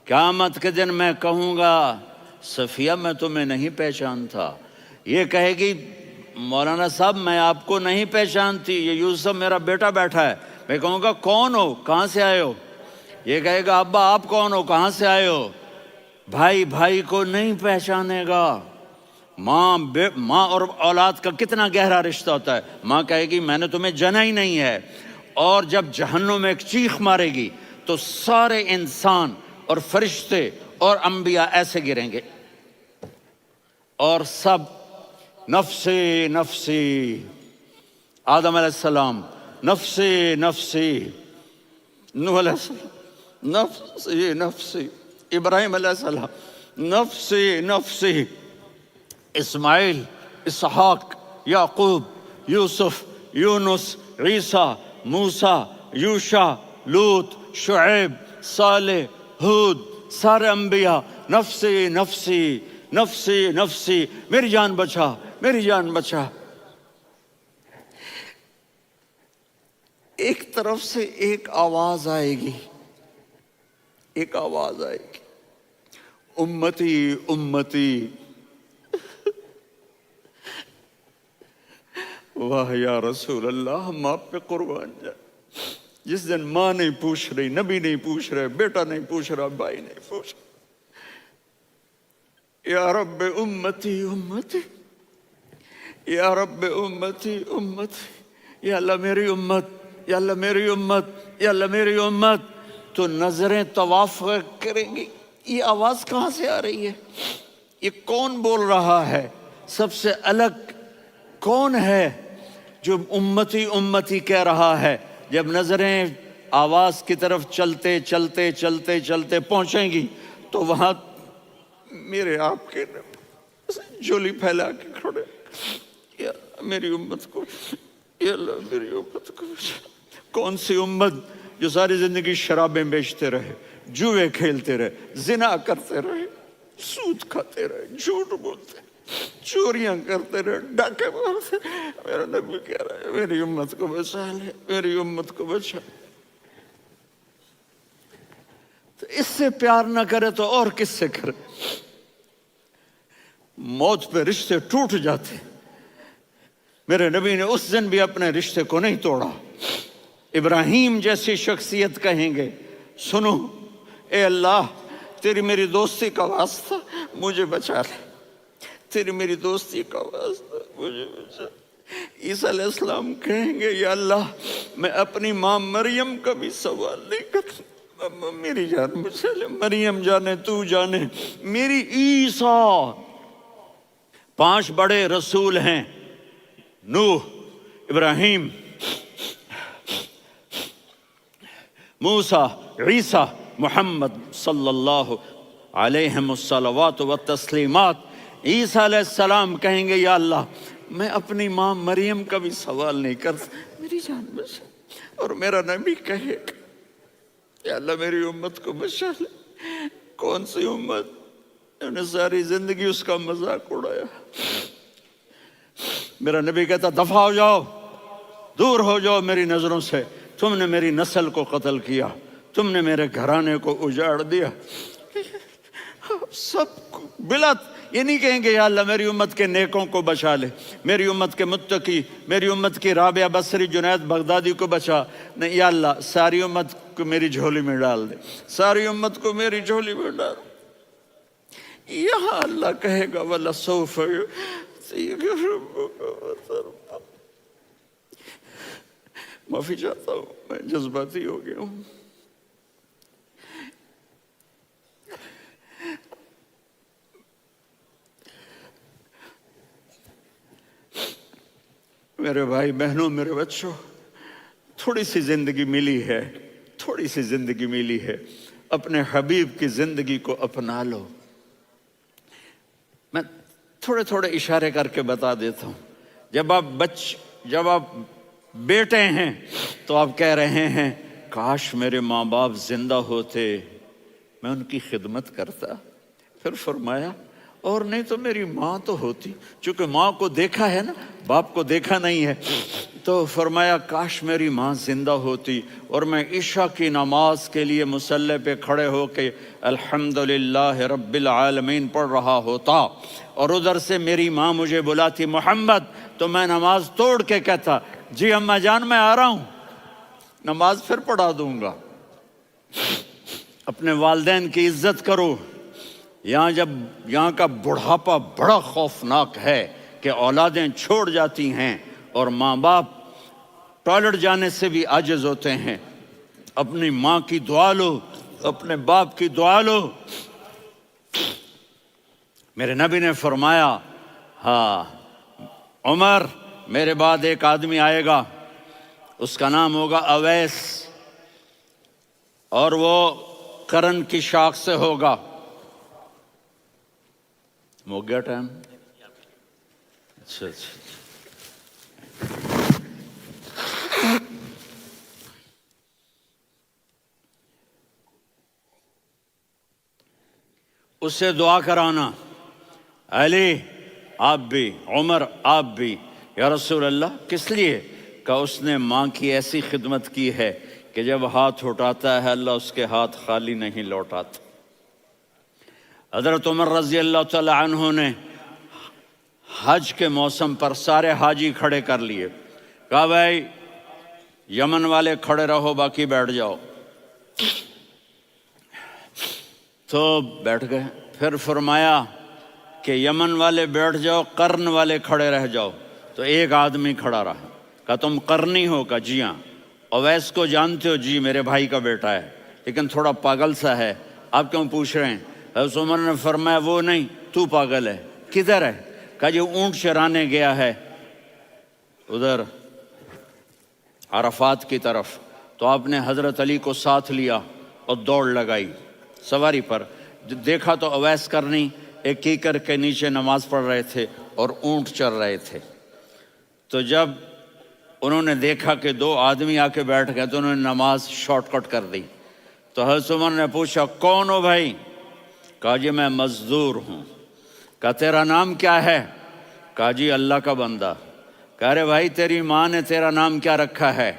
قیامت کے دن میں کہوں گا صفیہ میں تمہیں نہیں پہچانتا، یہ کہے گی مولانا صاحب میں آپ کو نہیں پہچانتی، یہ یوسف میرا بیٹا بیٹھا ہے۔ میں کہوں گا کون ہو، کہاں سے آئے ہو؟ یہ کہے گا ابا آپ کون ہو، کہاں سے آئے ہو؟ بھائی بھائی کو نہیں پہچانے گا۔ ماں اور اولاد کا کتنا گہرا رشتہ ہوتا ہے۔ ماں کہے گی میں نے تمہیں جنا ہی نہیں ہے، اور جب جہنم میں ایک چیخ مارے گی تو سارے انسان اور فرشتے اور انبیاء ایسے گریں گے، اور سب نفسی نفسی، آدم علیہ السلام نفسی نفسی، نوح علیہ السلام نفسی نفسی، ابراہیم علیہ السلام نفسی نفسی، اسماعیل، اسحاق، یعقوب، یوسف، یونس، عیسیٰ، موسیٰ، یوشع، لوط، شعیب، صالح، ہود، سارے انبیاء نفسی نفسی نفسی نفسی، میری جان بچا میری جان بچا۔ ایک طرف سے ایک آواز آئے گی، ایک آواز آئے گی، امتی امتی۔ واہ یا رسول اللہ، ہم آپ پہ قربان جائیں۔ جس دن ماں نہیں پوچھ رہی، نبی نہیں پوچھ رہے، بیٹا نہیں پوچھ رہا، بھائی نہیں پوچھ رہا، یا رب امتی امتی، یا رب امتی امتی، یا اللہ میری امت، یا اللہ میری امت، یا اللہ میری امت۔ تو نظریں طواف کریں گی، یہ آواز کہاں سے آ رہی ہے؟ یہ کون بول رہا ہے؟ سب سے الگ کون ہے جو امتی امتی کہہ رہا ہے؟ جب نظریں آواز کی طرف چلتے چلتے چلتے چلتے پہنچیں گی تو وہاں میرے آپ کے جھولی پھیلا کے کھڑے، یا میری امت کو، یا اللہ میری امت کو۔ کون سی امت جو ساری زندگی شرابیں بیچتے رہے، جوئے کھیلتے رہے، زنا کرتے رہے، سود کھاتے رہے، جھوٹ بولتے، چوریاں کرتے رہے، ڈاکے مارتے رہے۔ میرا نبی کہہ رہا ہے میری امت کو بچا لے، میری امت کو بچا۔ تو اس سے پیار نہ کرے تو اور کس سے کرے؟ موت پہ رشتے ٹوٹ جاتے، میرے نبی نے اس دن بھی اپنے رشتے کو نہیں توڑا۔ ابراہیم جیسی شخصیت کہیں گے سنو اے اللہ تیری میری دوستی کا واسطہ مجھے بچا لے، تیری میری دوستی کا واسطہ مجھے بچا۔ عیسیٰ علیہ السلام کہیں گے یا اللہ میں اپنی ماں مریم کا بھی سوال نہیں کرتا، میری جان بچا لے، مریم جانے تو جانے میری عیسیٰ۔ 5 بڑے رسول ہیں، نوح، ابراہیم، موسیٰ، عیسیٰ، محمد صلی اللہ علیہ الصلوات والتسلیمات۔ عیسیٰ علیہ السلام کہیں گے یا اللہ میں اپنی ماں مریم کا بھی سوال نہیں کرتا، میری جان بچا۔ اور میرا نبی کہے یا اللہ میری امت کو بچا لے۔ کون سی امت؟ انہوں نے ساری زندگی اس کا مذاق اڑایا۔ میرا نبی کہتا دفع ہو جاؤ، دور ہو جاؤ میری نظروں سے، تم نے میری نسل کو قتل کیا، تم نے میرے گھرانے کو اجاڑ دیا۔ سب بلا یہ نہیں کہیں گے یا اللہ میری امت کے نیکوں کو بچا لے، میری امت کے متقی، میری امت کی رابعہ بصری، جنید بغدادی کو بچا، نہیں یا اللہ ساری امت کو میری جھولی میں ڈال دے، ساری امت کو میری جھولی میں ڈال۔ یہاں اللہ کہے گا وَلَسَوْفَ يُعْطِيكَ رَبُّكَ فَتَرْضَىٰ۔ معافی چاہتا ہوں، میں جذباتی ہو گیا ہوں۔ میرے بھائی بہنوں، میرے بچوں، تھوڑی سی زندگی ملی ہے، تھوڑی سی زندگی ملی ہے، اپنے حبیب کی زندگی کو اپنا لو۔ میں تھوڑے تھوڑے اشارے کر کے بتا دیتا ہوں۔ جب آپ بیٹے ہیں تو آپ کہہ رہے ہیں کاش میرے ماں باپ زندہ ہوتے، میں ان کی خدمت کرتا۔ پھر فرمایا اور نہیں تو میری ماں تو ہوتی، چونکہ ماں کو دیکھا ہے نا، باپ کو دیکھا نہیں ہے، تو فرمایا کاش میری ماں زندہ ہوتی اور میں عشاء کی نماز کے لیے مصلی پہ کھڑے ہو کے الحمدللہ رب العالمین پڑھ رہا ہوتا، اور ادھر سے میری ماں مجھے بلاتی محمد، تو میں نماز توڑ کے کہتا جی اماں جان میں آ رہا ہوں، نماز پھر پڑھا دوں گا۔ اپنے والدین کی عزت کرو۔ یہاں کا بڑھاپا بڑا خوفناک ہے کہ اولادیں چھوڑ جاتی ہیں اور ماں باپ ٹوائلٹ جانے سے بھی عاجز ہوتے ہیں۔ اپنی ماں کی دعا لو، اپنے باپ کی دعا لو۔ میرے نبی نے فرمایا ہاں عمر میرے بعد ایک آدمی آئے گا، اس کا نام ہوگا اویس، اور وہ قرن کی شاخ سے ہوگا۔ ہو گیا ٹائم؟ اچھا اس سے دعا کرانا، علی آپ بھی، عمر آپ بھی، یا رسول اللہ کس لیے؟ کہ اس نے ماں کی ایسی خدمت کی ہے کہ جب ہاتھ اٹھاتا ہے اللہ اس کے ہاتھ خالی نہیں لوٹاتا۔ حضرت عمر رضی اللہ تعالی عنہ نے حج کے موسم پر سارے حاجی کھڑے کر لیے، کہا بھائی یمن والے کھڑے رہو باقی بیٹھ جاؤ، تو بیٹھ گئے۔ پھر فرمایا کہ یمن والے بیٹھ جاؤ، قرن والے کھڑے رہ جاؤ، تو ایک آدمی کھڑا رہا، کہا تم قرنی ہو؟ کہا جی ہاں۔ اویس کو جانتے ہو؟ جی میرے بھائی کا بیٹا ہے لیکن تھوڑا پاگل سا ہے، آپ کیوں پوچھ رہے ہیں؟ حضرت عمر نے فرمایا وہ نہیں تو پاگل ہے، کدھر ہے؟ کہا جی اونٹ چرانے گیا ہے ادھر عرفات کی طرف، تو آپ نے حضرت علی کو ساتھ لیا اور دوڑ لگائی سواری پر، دیکھا تو اویس کرنی ایک کیکر کے نیچے نماز پڑھ رہے تھے اور اونٹ چر رہے تھے۔ تو جب انہوں نے دیکھا کہ دو آدمی آ کے بیٹھ گئے تو انہوں نے نماز شارٹ کٹ کر دی۔ تو حضرت عمر نے پوچھا کون ہو بھائی؟ کہا جی میں مزدور ہوں۔ کہا تیرا نام کیا ہے؟ کہا جی اللہ کا بندہ۔ کہا رے بھائی تیری ماں نے تیرا نام کیا رکھا ہے؟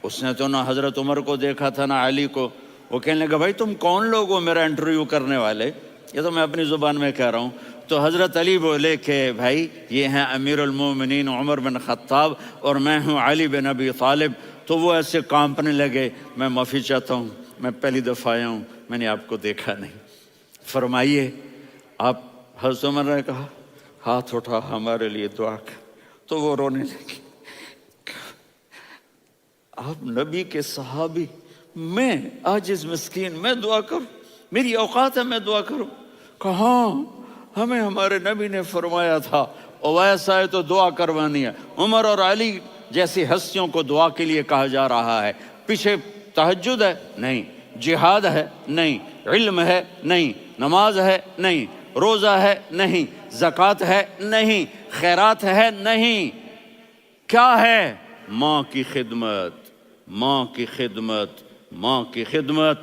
اس نے تو نہ حضرت عمر کو دیکھا تھا نہ علی کو۔ وہ کہنے لگا بھائی تم کون لوگ ہو میرا انٹرویو کرنے والے؟ یہ تو میں اپنی زبان میں کہہ رہا ہوں۔ تو حضرت علی بولے کہ بھائی یہ ہیں امیر المومنین عمر بن خطاب اور میں ہوں علی بن ابی طالب۔ تو وہ ایسے کانپنے لگے، میں معافی چاہتا ہوں، میں پہلی دفعہ آیا ہوں، میں نے آپ کو دیکھا نہیں، فرمائیے آپ۔ حضرت عمر نے کہا ہاتھ اٹھا ہمارے لیے دعا کر، تو وہ رونے لگی۔ آپ نبی کے صحابی، میں عاجز مسکین میں دعا کروں؟ میری اوقات ہے میں دعا کروں؟ کہاں ہمیں ہمارے نبی نے فرمایا تھا اویس آئے تو دعا کروانی ہے۔ عمر اور علی جیسی ہستیوں کو دعا کے لیے کہا جا رہا ہے۔ پیچھے تہجد ہے؟ نہیں۔ جہاد ہے؟ نہیں۔ علم ہے؟ نہیں۔ نماز ہے؟ نہیں۔ روزہ ہے؟ نہیں۔ زکوٰۃ ہے؟ نہیں۔ خیرات ہے؟ نہیں۔ کیا ہے؟ ماں کی خدمت، ماں کی خدمت، ماں کی خدمت۔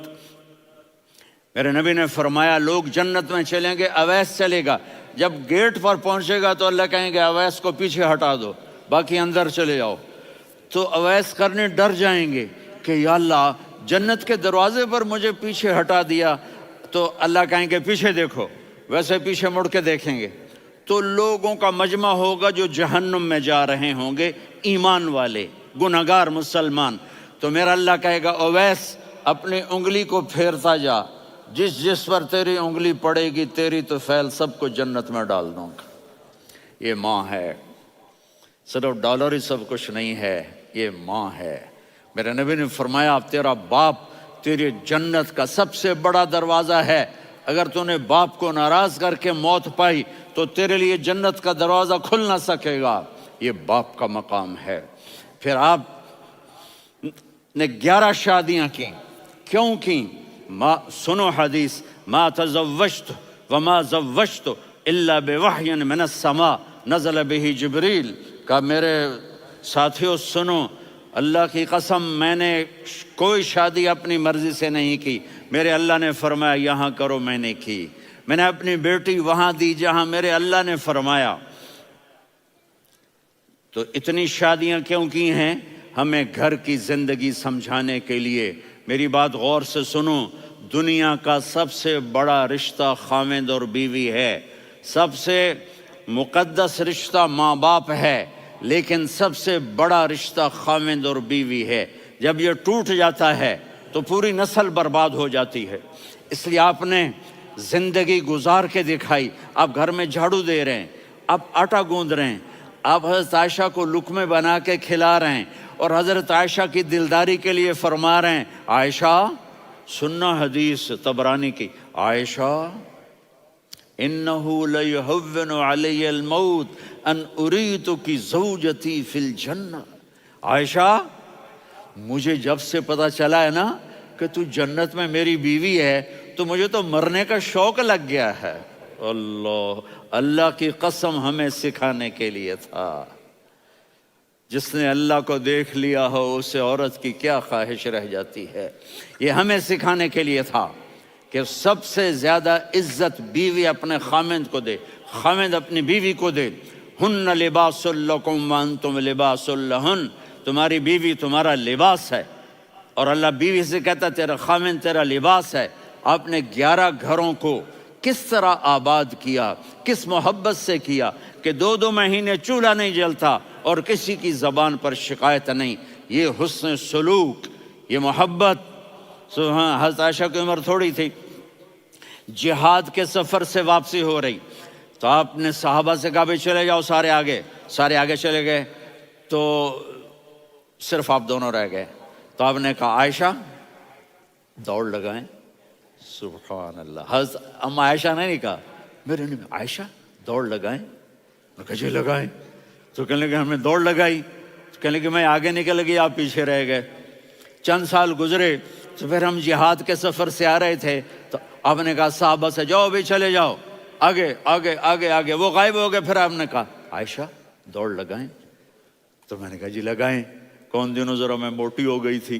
میرے نبی نے فرمایا لوگ جنت میں چلیں گے، اویس چلے گا، جب گیٹ پر پہنچے گا تو اللہ کہیں گے اویس کو پیچھے ہٹا دو، باقی اندر چلے جاؤ۔ تو اویس کرنے ڈر جائیں گے کہ یا اللہ جنت کے دروازے پر مجھے پیچھے ہٹا دیا، تو اللہ کہیں گے پیچھے دیکھو، ویسے پیچھے مڑ کے دیکھیں گے تو لوگوں کا مجمع ہوگا جو جہنم میں جا رہے ہوں گے، ایمان والے، گنہگار مسلمان۔ تو میرا اللہ کہے گا اویس اپنی انگلی کو پھیرتا جا، جس جس پر تیری انگلی پڑے گی تیری تو فیل سب کو جنت میں ڈال دوں گا۔ یہ ماں ہے، صرف ڈالر ہی سب کچھ نہیں ہے، یہ ماں ہے۔ میرے نبی نے فرمایا تیرا باپ تیری جنت کا سب سے بڑا دروازہ ہے، اگر تو نے باپ کو ناراض کر کے موت پائی تو تیرے لیے جنت کا دروازہ کھل نہ سکے گا۔ یہ باپ کا مقام ہے۔ پھر آپ نے 11 شادیاں کی، کیوں کی؟ سنو حدیث، ما تزوجت وما زوجت الا بوحی من السماء نزل به جبریل۔ کہا میرے ساتھیوں سنو، اللہ کی قسم میں نے کوئی شادی اپنی مرضی سے نہیں کی، میرے اللہ نے فرمایا یہاں کرو، میں نے کی۔ میں نے اپنی بیٹی وہاں دی جہاں میرے اللہ نے فرمایا۔ تو اتنی شادیاں کیوں کی ہیں؟ ہمیں گھر کی زندگی سمجھانے کے لیے۔ میری بات غور سے سنو، دنیا کا سب سے بڑا رشتہ خاوند اور بیوی ہے، سب سے مقدس رشتہ ماں باپ ہے، لیکن سب سے بڑا رشتہ خاوند اور بیوی ہے۔ جب یہ ٹوٹ جاتا ہے تو پوری نسل برباد ہو جاتی ہے۔ اس لیے آپ نے زندگی گزار کے دکھائی۔ آپ گھر میں جھاڑو دے رہے ہیں، آپ آٹا گوندھ رہے ہیں، آپ حضرت عائشہ کو لقمے بنا کے کھلا رہے ہیں، اور حضرت عائشہ کی دلداری کے لیے فرما رہے ہیں، عائشہ سننا حدیث طبرانی کی، عائشہ انہو لیہون علی الموت ان اریتک زوجتی فی الجنہ۔ عائشہ مجھے جب سے پتا چلا ہے نا کہ تو جنت میں میری بیوی ہے تو مجھے تو مرنے کا شوق لگ گیا ہے۔ اللہ کی قسم ہمیں سکھانے کے لیے تھا۔ جس نے اللہ کو دیکھ لیا ہو اسے عورت کی کیا خواہش رہ جاتی ہے۔ یہ ہمیں سکھانے کے لیے تھا کہ سب سے زیادہ عزت بیوی اپنے خاوند کو دے، خاوند اپنی بیوی کو دے۔ ہن لباس لکم وانتم لباس لہن، تمہاری بیوی تمہارا لباس ہے، اور اللہ بیوی سے کہتا تیرا خاوند تیرا لباس ہے۔ آپ نے 11 گھروں کو کس طرح آباد کیا، کس محبت سے کیا کہ 2 مہینے چولہا نہیں جلتا اور کسی کی زبان پر شکایت نہیں۔ یہ حسن سلوک، یہ محبت۔ حضرت عائشہ کی عمر تھوڑی تھی، جہاد کے سفر سے واپسی ہو رہی، تو آپ نے صحابہ سے کہا بھی چلے جاؤ سارے آگے چلے گئے، تو صرف آپ دونوں رہ گئے۔ تو آپ نے کہا عائشہ دوڑ لگائیں۔ سبحان اللہ، حضرت اما عائشہ نے نہیں کہا، میرے نے عائشہ دوڑ لگائیں، میں کہا جی لگائیں۔ تو کہنے لگے ہم نے دوڑ لگائی، تو کہنے لگے میں آگے نکل گئی آپ پیچھے رہ گئے۔ چند سال گزرے تو پھر ہم جہاد کے سفر سے آ رہے تھے، تو آپ نے کہا صحابہ سے جاؤ بھی چلے جاؤ آگے آگے آگے آگے، وہ غائب ہو گئے۔ پھر آپ نے کہا عائشہ دوڑ لگائیں، تو میں نے کہا جی لگائیں۔ کون دنوں ذرا میں موٹی ہو گئی تھی،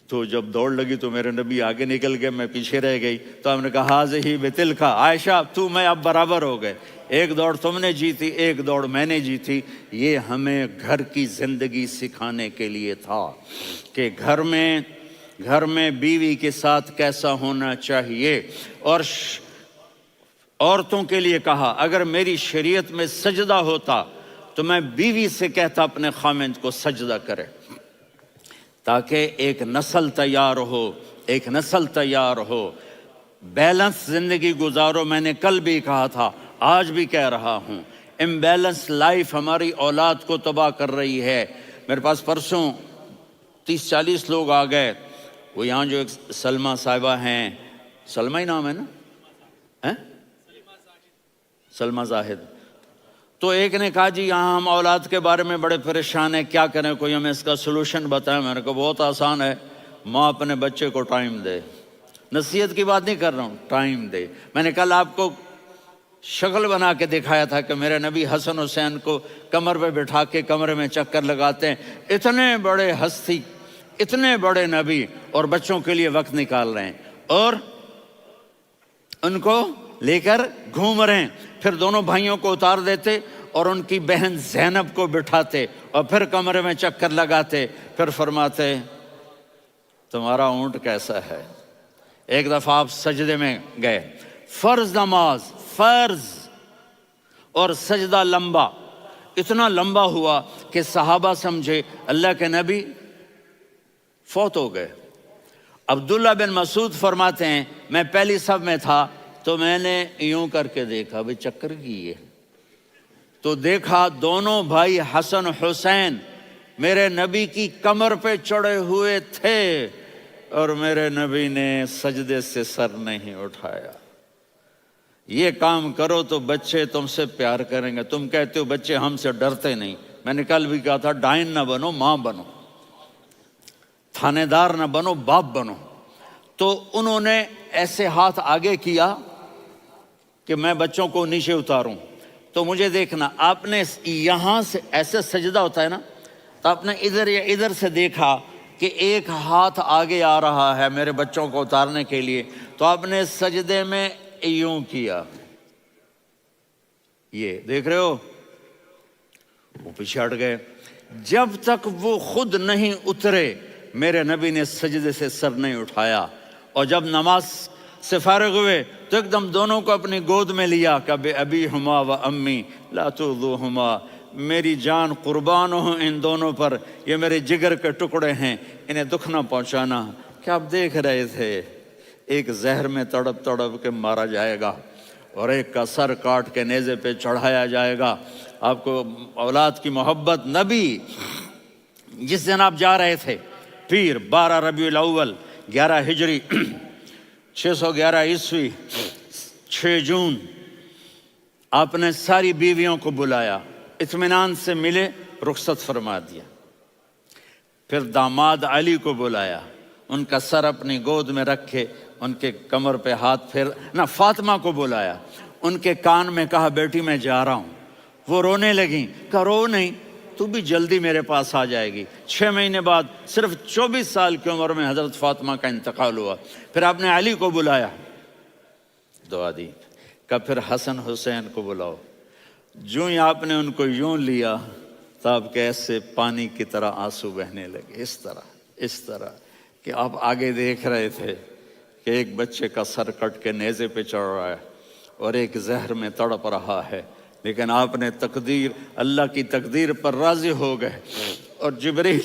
تو جب دوڑ لگی تو میرے نبی آگے نکل گئے، میں پیچھے رہ گئی۔ تو ہم نے کہا ہاذہ بتلک، عائشہ تو میں اب برابر ہو گئے، ایک دوڑ تم نے جیتی ایک دوڑ میں نے جیتی۔ یہ ہمیں گھر کی زندگی سکھانے کے لیے تھا کہ گھر میں بیوی کے ساتھ کیسا ہونا چاہیے۔ اور عورتوں کے لیے کہا اگر میری شریعت میں سجدہ ہوتا تو میں بیوی سے کہتا اپنے خاوند کو سجدہ کرے، تاکہ ایک نسل تیار ہو، بیلنس زندگی گزارو۔ میں نے کل بھی کہا تھا، آج بھی کہہ رہا ہوں، امبیلنس لائف ہماری اولاد کو تباہ کر رہی ہے۔ میرے پاس پرسوں 30-40 لوگ آ گئے، وہ یہاں جو ایک سلمہ صاحبہ ہیں، سلمہ ہی نام ہے نا، سلمہ زاہد، تو ایک نے کہا جی یہاں ہم اولاد کے بارے میں بڑے پریشان ہیں، کیا کریں، کوئی ہمیں اس کا سلوشن بتائیں۔ میں نے کہا بہت آسان ہے، ماں اپنے بچے کو ٹائم دے، نصیحت کی بات نہیں کر رہا ہوں، ٹائم دے۔ میں نے کل آپ کو شکل بنا کے دکھایا تھا کہ میرے نبی حسن حسین کو کمر پہ بٹھا کے کمرے میں چکر لگاتے ہیں۔ اتنے بڑے ہستی، اتنے بڑے نبی، اور بچوں کے لیے وقت نکال رہے ہیں اور ان کو لے کر گھوم رہے ہیں۔ پھر دونوں بھائیوں کو اتار دیتے اور ان کی بہن زینب کو بٹھاتے اور پھر کمرے میں چکر لگاتے، پھر فرماتے تمہارا اونٹ کیسا ہے۔ ایک دفعہ آپ سجدے میں گئے، فرض نماز، فرض، اور سجدہ لمبا، اتنا لمبا ہوا کہ صحابہ سمجھے اللہ کے نبی فوت ہو گئے۔ عبداللہ بن مسعود فرماتے ہیں میں پہلی صف میں تھا تو میں نے یوں کر کے دیکھا بھئی چکر کی ہے، تو دیکھا دونوں بھائی حسن حسین میرے نبی کی کمر پہ چڑھے ہوئے تھے اور میرے نبی نے سجدے سے سر نہیں اٹھایا۔ یہ کام کرو تو بچے تم سے پیار کریں گے۔ تم کہتے ہو بچے ہم سے ڈرتے نہیں، میں نے کل بھی کہا تھا ڈائن نہ بنو، ماں بنو، تھانے دار نہ بنو، باپ بنو۔ تو انہوں نے ایسے ہاتھ آگے کیا کہ میں بچوں کو نیچے اتاروں، تو مجھے دیکھنا، آپ نے یہاں سے ایسے سجدہ ہوتا ہے نا، تو آپ نے ادھر یا ادھر سے دیکھا کہ ایک ہاتھ آگے آ رہا ہے میرے بچوں کو اتارنے کے لیے، تو آپ نے سجدے میں یوں کیا، یہ دیکھ رہے ہو، وہ پیچھے ہٹ گئے۔ جب تک وہ خود نہیں اترے میرے نبی نے سجدے سے سر نہیں اٹھایا، اور جب نماز سے فارغ ہوئے تو ایک دم دونوں کو اپنی گود میں لیا کہ ابی ہما و امی لا تؤذوہما، میری جان قربان ہو ان دونوں پر، یہ میرے جگر کے ٹکڑے ہیں، انہیں دکھ نہ پہنچانا۔ کیا آپ دیکھ رہے تھے ایک زہر میں تڑپ تڑپ کے مارا جائے گا اور ایک کا سر کاٹ کے نیزے پہ چڑھایا جائے گا۔ آپ کو اولاد کی محبت، نبی جس دن آپ جا رہے تھے پیر 12 ربیع الاول 11 ہجری 611 عیسوی 6 جون، آپ نے ساری بیویوں کو بلایا، اطمینان سے ملے، رخصت فرما دیا۔ پھر داماد علی کو بلایا، ان کا سر اپنی گود میں رکھے، ان کے کمر پہ ہاتھ پھیر نہ، فاطمہ کو بلایا، ان کے کان میں کہا بیٹی میں جا رہا ہوں۔ وہ رونے لگیں، کہا رو نہیں، تو بھی جلدی میرے پاس آ جائے گی۔ 6 مہینے بعد صرف 24 سال کی عمر میں حضرت فاطمہ کا انتقال ہوا۔ پھر آپ نے علی کو بلایا، دعا دی، کہ پھر حسن حسین کو بلاؤ۔ جو ہی آپ نے ان کو یوں لیا تو آپ کے ایسے پانی کی طرح آنسو بہنے لگے، اس طرح کہ آپ آگے دیکھ رہے تھے کہ ایک بچے کا سر کٹ کے نیزے پہ چڑھ رہا ہے اور ایک زہر میں تڑپ رہا ہے، لیکن آپ نے تقدیر، اللہ کی تقدیر پر راضی ہو گئے۔ اور جبریل،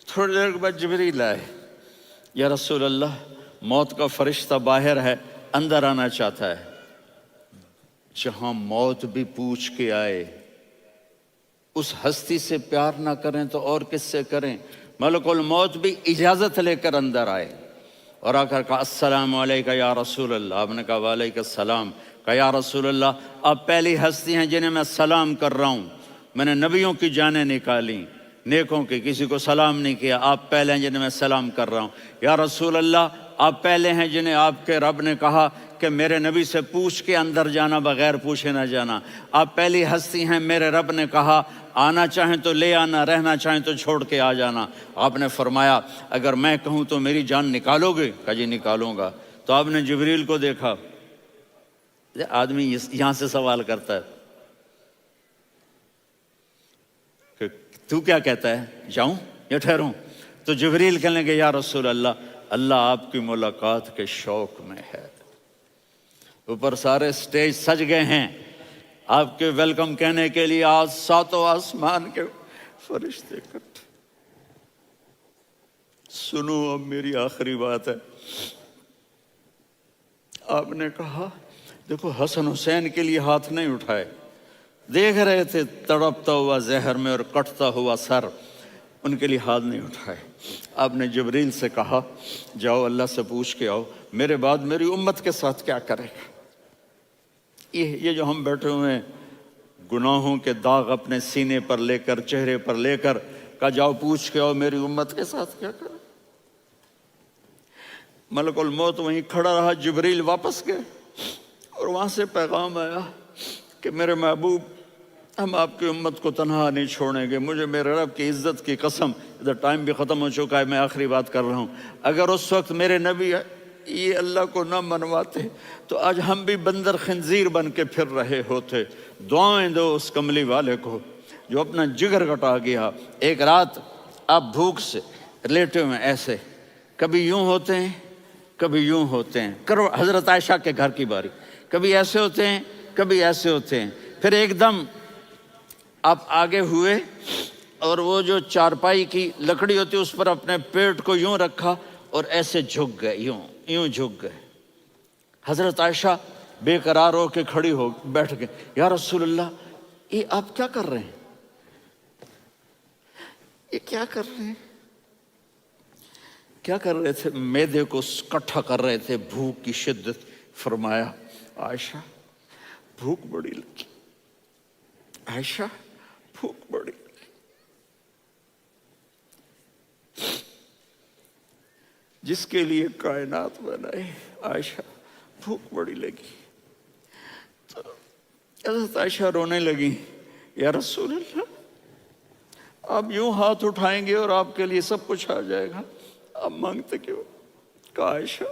تھوڑی دیر کے بعد جبریل آئے، یا رسول اللہ موت کا فرشتہ باہر ہے، اندر آنا چاہتا ہے۔ جہاں موت بھی پوچھ کے آئے، اس ہستی سے پیار نہ کریں تو اور کس سے کریں؟ ملک الموت بھی اجازت لے کر اندر آئے اور آ کر کہا السلام علیکہ یا رسول اللہ۔ آپ نے کہا وعلیکم السلام۔ کہا یا رسول اللہ آپ پہلی ہستی ہیں جنہیں میں سلام کر رہا ہوں، میں نے نبیوں کی جانیں نکالی، نیکوں کی، کسی کو سلام نہیں کیا، آپ پہلے ہیں جنہیں میں سلام کر رہا ہوں۔ یا رسول اللہ آپ پہلے ہیں جنہیں آپ کے رب نے کہا کہ میرے نبی سے پوچھ کے اندر جانا، بغیر پوچھے نہ جانا۔ آپ پہلی ہستی ہیں، میرے رب نے کہا آنا چاہیں تو لے آنا، رہنا چاہیں تو چھوڑ کے آ جانا۔ آپ نے فرمایا اگر میں کہوں تو میری جان نکالو گے؟ کہا جی نکالوں گا۔ تو آپ نے جبریل کو دیکھا، آدمی یہاں سے سوال کرتا ہے کہ تو کیا کہتا ہے، جاؤں یا ٹھہروں؟ تو جبریل کہنے لگے یا رسول اللہ، اللہ آپ کی ملاقات کے شوق میں ہے۔ اوپر سارے سٹیج سج گئے ہیں آپ کے ویلکم کہنے کے لیے، آج 7 آسمان کے فرشتے اکٹھے۔ سنو اب میری آخری بات ہے۔ آپ نے کہا دیکھو حسن حسین کے لیے ہاتھ نہیں اٹھائے، دیکھ رہے تھے تڑپتا ہوا زہر میں اور کٹتا ہوا سر، ان کے لیے ہاتھ نہیں اٹھائے۔ آپ نے جبریل سے کہا جاؤ اللہ سے پوچھ کے آؤ میرے بعد میری امت کے ساتھ کیا کرے گا۔ یہ جو ہم بیٹھے ہوئے ہیں گناہوں کے داغ اپنے سینے پر لے کر، چہرے پر لے کر، کہا جاؤ پوچھ کے آؤ میری امت کے ساتھ کیا کرے۔ ملک الموت وہیں کھڑا رہا، جبریل واپس گئے اور وہاں سے پیغام آیا کہ میرے محبوب ہم آپ کی امت کو تنہا نہیں چھوڑیں گے، مجھے میرے رب کی عزت کی قسم، ادھر ٹائم بھی ختم ہو چکا ہے، میں آخری بات کر رہا ہوں، اگر اس وقت میرے نبی یہ اللہ کو نہ منواتے تو آج ہم بھی بندر خنزیر بن کے پھر رہے ہوتے۔ دعائیں دو اس کملی والے کو جو اپنا جگر کٹا گیا۔ ایک رات آپ بھوک سے لیٹے ہوئے ایسے، کبھی یوں ہوتے ہیں کبھی یوں ہوتے ہیں، کرو حضرت عائشہ کے گھر کی باری، کبھی ایسے ہوتے ہیں کبھی ایسے ہوتے ہیں، پھر ایک دم آپ آگے ہوئے اور وہ جو چارپائی کی لکڑی ہوتی اس پر اپنے پیٹ کو یوں رکھا اور ایسے جھک گئے، یوں جھک گئے۔ حضرت عائشہ بے قرار ہو کے کھڑی ہو بیٹھ گئے، یا رسول اللہ یہ آپ کیا کر رہے ہیں، یہ کیا کر رہے ہیں؟ کیا کر رہے تھے؟ معدے کو کٹھا کر رہے تھے، بھوک کی شدت۔ فرمایا عائشہ بھوک بڑی لگی، عائشہ بھوک بڑی لگی، جس کے لیے کائنات بنائے، عائشہ بھوک بڑی لگی۔ تو حضرت عائشہ رونے لگی، یا رسول اللہ آپ یوں ہاتھ اٹھائیں گے اور آپ کے لیے سب کچھ آ جائے گا، آپ مانگتے کیوں؟ کہا عائشہ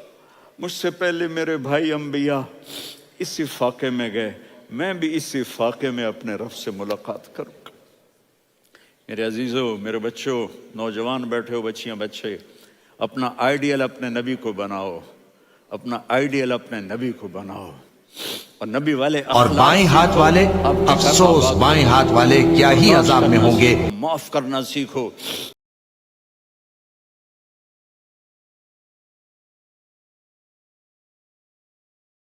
مجھ سے پہلے میرے بھائی انبیاء اسی فاقے میں گئے، میں بھی اسی فاقے میں اپنے رب سے ملاقات کروں گا۔ میرے عزیزوں، میرے بچوں، نوجوان بیٹھے ہو، بچیاں بچے، اپنا آئیڈیل اپنے نبی کو بناؤ، اپنا آئیڈیل اپنے نبی کو بناؤ، اور نبی والے اور بائیں ہاتھ والے افسوس، بائیں ہاتھ والے کیا ہی عذاب میں ہوں گے۔ معاف کرنا سیکھو،